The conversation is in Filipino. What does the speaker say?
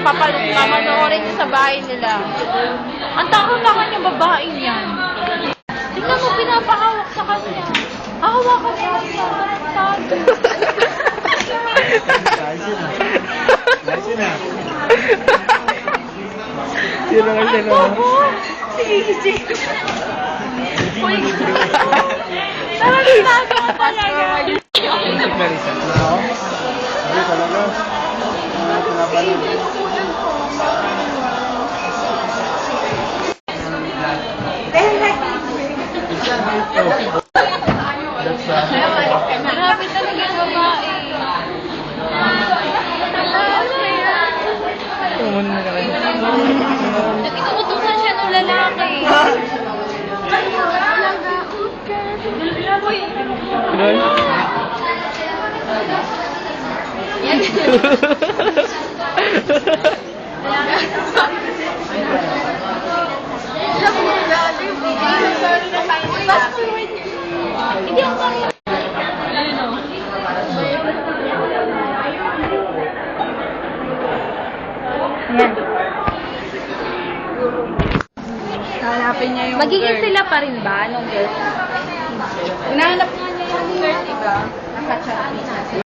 papanoorin niya sa bahay nila. Ang takot-takot yung babaeng yan. Tingnan mo, pinapahawak sa kanya. Hahawakan mo lang sa tarantado. Sino nga siya naman? Sige. Uy, parang ginagawa talaga. Si Clarissa. Oo? Sabi talaga. Pinapanin. Grabe talaga yung babae. Tumunin na kayo. Inuutusan siya ng lalaki. Ganun? Yan. Hindi ako kaya. Yan. Hanapin niya yung Magiging girl. sila pa rin ba nung girls? Hinahanap nga niya yung girl, diba? Nakachat niya.